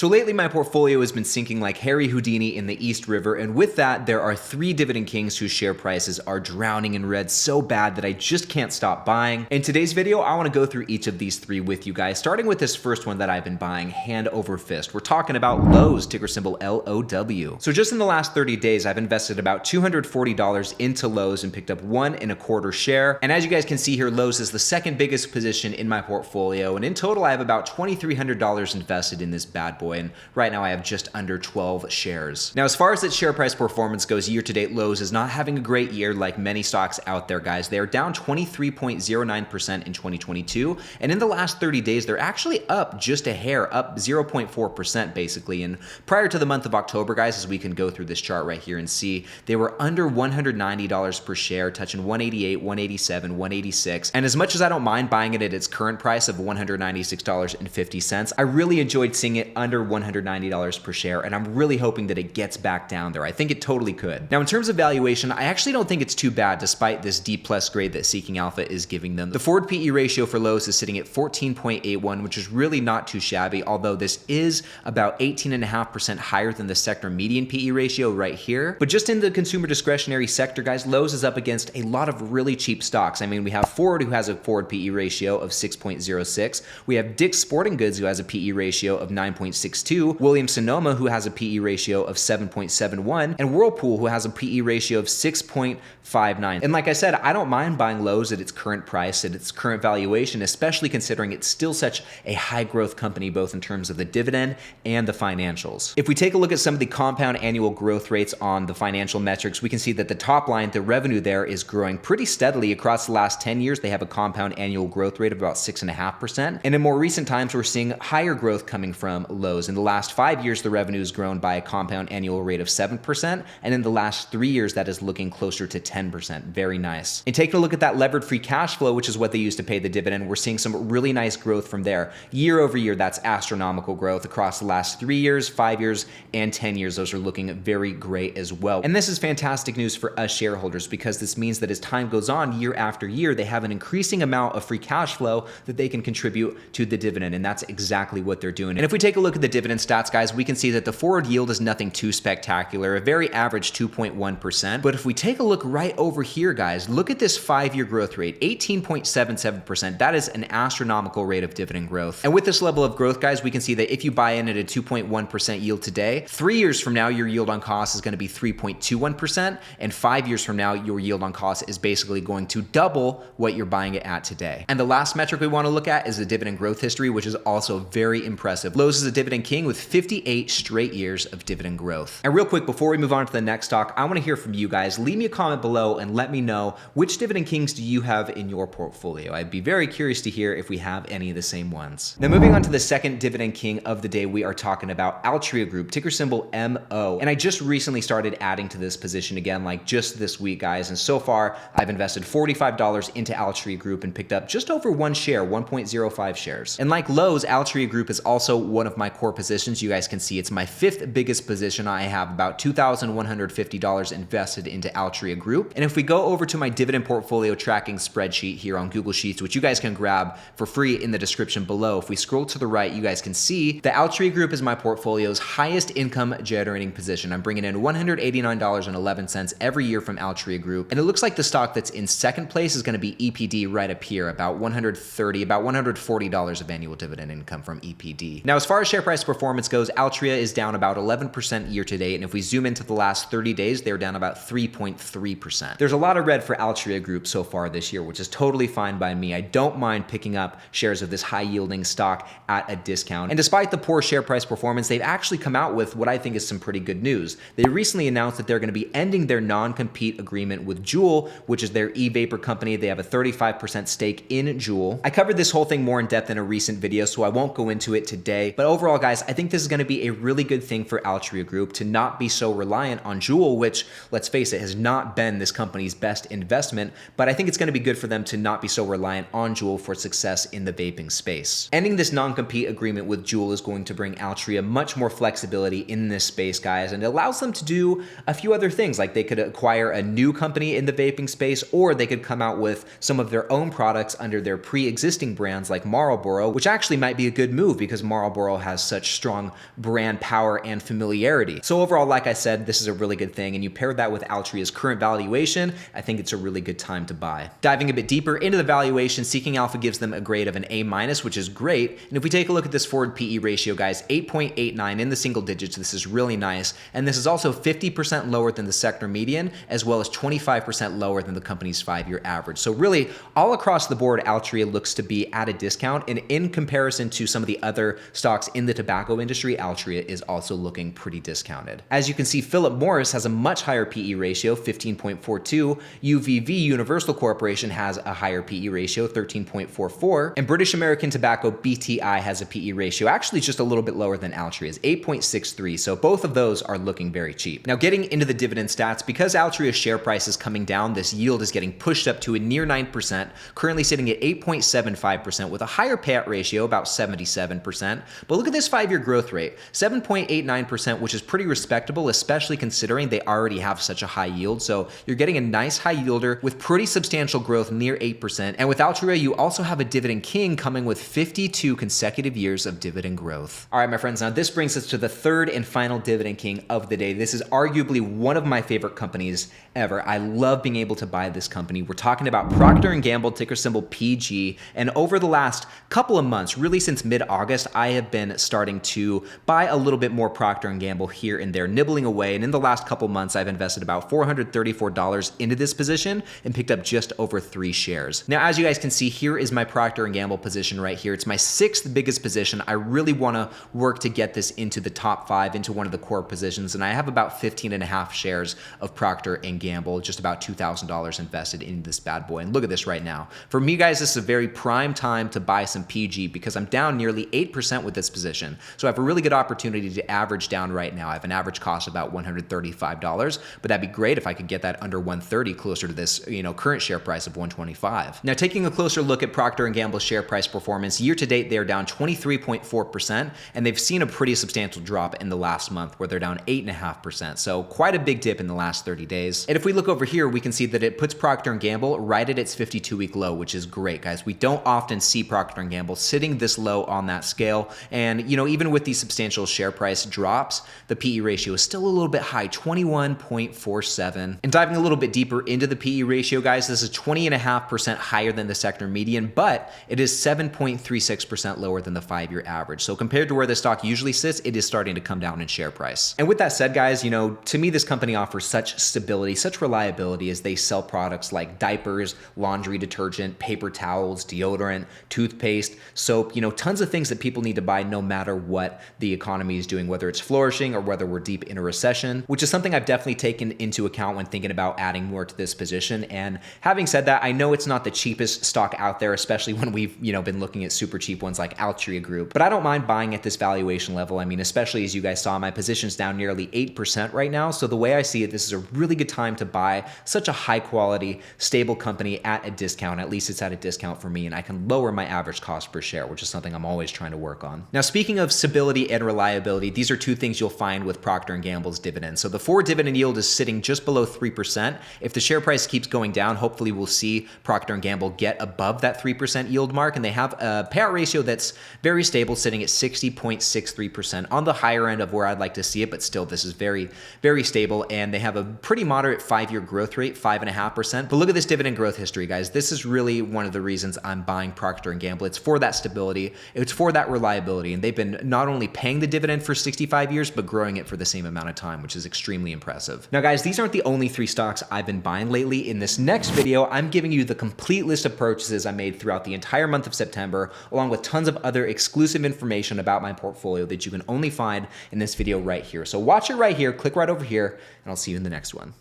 So lately my portfolio has been sinking like Harry Houdini in the East River, and with that there are 3 dividend kings whose share prices are drowning in red so bad that I just can't stop buying. In today's video, I want to go through each of these 3 with you guys, starting with this first one that I've been buying hand over fist. We're talking about Lowe's, ticker symbol LOW. So just in the last 30 days, I've invested about $240 into Lowe's and picked up 1.25 share. And as you guys can see here, Lowe's is the second biggest position in my portfolio, and in total I have about $2,300 invested in this bad boy, and right now I have just under 12 shares. Now, as far as its share price performance goes, year to date, Lowe's is not having a great year like many stocks out there, guys. They are down 23.09% in 2022, and in the last 30 days, they're actually up just a hair, up 0.4% basically. And prior to the month of October, guys, as we can go through this chart right here and see, they were under $190 per share, touching 188, 187, 186. And as much as I don't mind buying it at its current price of $196.50, I really enjoyed seeing it under $190 per share, and I'm really hoping that it gets back down there. I think it totally could. Now, in terms of valuation, I actually don't think it's too bad despite this D+ grade that Seeking Alpha is giving them. The forward PE ratio for Lowe's is sitting at 14.81, which is really not too shabby, although this is about 18.5% higher than the sector median PE ratio right here. But just in the consumer discretionary sector, guys, Lowe's is up against a lot of really cheap stocks. I mean, we have Ford, who has a forward PE ratio of 6.06. We have Dick's Sporting Goods, who has a PE ratio of 9.62. Williams-Sonoma, who has a PE ratio of 7.71. And Whirlpool, who has a PE ratio of 6.59. And like I said, I don't mind buying Lowe's at its current price, at its current valuation, especially considering it's still such a high growth company, both in terms of the dividend and the financials. If we take a look at some of the compound annual growth rates on the financial metrics, we can see that the top line, the revenue there, is growing pretty steadily. Across the last 10 years, they have a compound annual growth rate of about 6.5%. And in more recent times, we're seeing higher growth coming from Lowe's. In the last 5 years, the revenue has grown by a compound annual rate of 7%. And in the last 3 years, that is looking closer to 10%. Very nice. And taking a look at that levered free cash flow, which is what they use to pay the dividend, we're seeing some really nice growth from there. Year over year, that's astronomical growth across the last 3 years, 5 years, and 10 years. Those are looking very great as well. And this is fantastic news for us shareholders, because this means that as time goes on, year after year, they have an increasing amount of free cash flow that they can contribute to the dividend. And that's exactly what they're doing. And if we take a look at the dividend stats, guys, we can see that the forward yield is nothing too spectacular, a very average 2.1%. But if we take a look right over here, guys, look at this 5-year growth rate, 18.77%. That is an astronomical rate of dividend growth. And with this level of growth, guys, we can see that if you buy in at a 2.1% yield today, 3 years from now, your yield on cost is going to be 3.21%. And 5 years from now, your yield on cost is basically going to double what you're buying it at today. And the last metric we want to look at is the dividend growth history, which is also very impressive. Lowe's is a dividend king with 58 straight years of dividend growth. And real quick, before we move on to the next stock, I want to hear from you guys. Leave me a comment below and let me know, which dividend kings do you have in your portfolio? I'd be very curious to hear if we have any of the same ones. Now, moving on to the second dividend king of the day, we are talking about Altria Group, ticker symbol MO. And I just recently started adding to this position again, like just this week, guys. And so far, I've invested $45 into Altria Group and picked up just over 1 share, 1.05 shares. And like Lowe's, Altria Group is also one of my core positions. You guys can see it's my 5th biggest position. I have about $2,150 invested into Altria Group. And if we go over to my dividend portfolio tracking spreadsheet here on Google Sheets, which you guys can grab for free in the description below, if we scroll to the right, you guys can see the Altria Group is my portfolio's highest income generating position. I'm bringing in $189.11 every year from Altria Group. And it looks like the stock that's in second place is going to be EPD right up here, about $140 of annual dividend income from EPD. Now, as far as share price performance goes, Altria is down about 11% year to date. And if we zoom into the last 30 days, they're down about 3.3%. There's a lot of red for Altria Group so far this year, which is totally fine by me. I don't mind picking up shares of this high yielding stock at a discount. And despite the poor share price performance, they've actually come out with what I think is some pretty good news. They recently announced that they're going to be ending their non-compete agreement with Juul, which is their e-vapor company. They have a 35% stake in Juul. I covered this whole thing more in depth in a recent video, so I won't go into it today. But overall, guys, I think this is going to be a really good thing for Altria Group to not be so reliant on Juul, which, let's face it, has not been this company's best investment. But I think it's going to be good for them to not be so reliant on Juul for success in the vaping space. Ending this non-compete agreement with Juul is going to bring Altria much more flexibility in this space, guys, and it allows them to do a few other things, like they could acquire a new company in the vaping space, or they could come out with some of their own products under their pre-existing brands like Marlboro, which actually might be a good move because Marlboro has such strong brand power and familiarity. So overall, like I said, this is a really good thing, and you pair that with Altria's current valuation, I think it's a really good time to buy. Diving a bit deeper into the valuation, Seeking Alpha gives them a grade of an A-, which is great. And if we take a look at this forward PE ratio, guys, 8.89 in the single digits, this is really nice. And this is also 50% lower than the sector median, as well as 25% lower than the company's 5-year average. So really, all across the board, Altria looks to be at a discount. And in comparison to some of the other stocks in the tobacco industry, Altria is also looking pretty discounted. As you can see, Philip Morris has a much higher PE ratio, 15.42. UVV, Universal Corporation, has a higher PE ratio, 13.44. And British American Tobacco, BTI, has a PE ratio actually just a little bit lower than Altria's, 8.63. So both of those are looking very cheap. Now, getting into the dividend stats, because Altria's share price is coming down, this yield is getting pushed up to a near 9%, currently sitting at 8.75% with a higher payout ratio, about 77%. But look at this 5-year growth rate, 7.89%, which is pretty respectable, especially considering they already have such a high yield. So you're getting a nice high yielder with pretty substantial growth, near 8%. And with Altria, you also have a dividend king coming with 52 consecutive years of dividend growth. All right, my friends, now this brings us to the third and final dividend king of the day. This is arguably one of my favorite companies ever. I love being able to buy this company. We're talking about Procter & Gamble, ticker symbol PG. And over the last couple of months, really since mid-August, I have been starting to buy a little bit more Procter & Gamble here and there, nibbling away. And in the last couple months, I've invested about $434 into this position and picked up just over 3 shares. Now, as you guys can see, here is my Procter & Gamble position right here. It's my 6th biggest position. I really want to work to get this into the top 5, into one of the core positions. And I have about 15.5 shares of Procter & Gamble, just about $2,000 invested in this bad boy. And look at this right now. For me, guys, this is a very prime time to buy some PG because I'm down nearly 8% with this position. So I have a really good opportunity to average down right now. I have an average cost of about $135, but that'd be great if I could get that under 130, closer to this, current share price of 125. Now, taking a closer look at Procter & Gamble's share price performance, year to date, they're down 23.4%, and they've seen a pretty substantial drop in the last month where they're down 8.5%. So quite a big dip in the last 30 days. And if we look over here, we can see that it puts Procter & Gamble right at its 52-week low, which is great, guys. We don't often see Procter & Gamble sitting this low on that scale. And, even with these substantial share price drops, the PE ratio is still a little bit high, 21.47. And diving a little bit deeper into the PE ratio, guys, this is 20.5% higher than the sector median, but it is 7.36% lower than the 5-year average. So compared to where the stock usually sits, it is starting to come down in share price. And with that said, guys, to me, this company offers such stability, such reliability as they sell products like diapers, laundry detergent, paper towels, deodorant, toothpaste, soap, tons of things that people need to buy no matter what the economy is doing, whether it's flourishing or whether we're deep in a recession, which is something I've definitely taken into account when thinking about adding more to this position. And having said that, I know it's not the cheapest stock out there, especially when we've, been looking at super cheap ones like Altria Group, but I don't mind buying at this valuation level. I mean, especially as you guys saw, my position's down nearly 8% right now. So the way I see it, this is a really good time to buy such a high quality, stable company at a discount. At least it's at a discount for me, and I can lower my average cost per share, which is something I'm always trying to work on. Now, speaking of stability and reliability, these are two things you'll find with Procter & Gamble's dividend. So the forward dividend yield is sitting just below 3%. If the share price keeps going down, hopefully we'll see Procter & Gamble get above that 3% yield mark, and they have a payout ratio that's very stable, sitting at 60.63%, on the higher end of where I'd like to see it, but still this is very, very stable, and they have a pretty moderate 5-year growth rate, 5.5%. But look at this dividend growth history, guys. This is really one of the reasons I'm buying Procter & Gamble. It's for that stability, it's for that reliability, and they've been not only paying the dividend for 65 years, but growing it for the same amount of time, which is extremely impressive. Now, guys, these aren't the only 3 stocks I've been buying lately. In this next video, I'm giving you the complete list of purchases I made throughout the entire month of September, along with tons of other exclusive information about my portfolio that you can only find in this video right here. So watch it right here, click right over here, and I'll see you in the next one.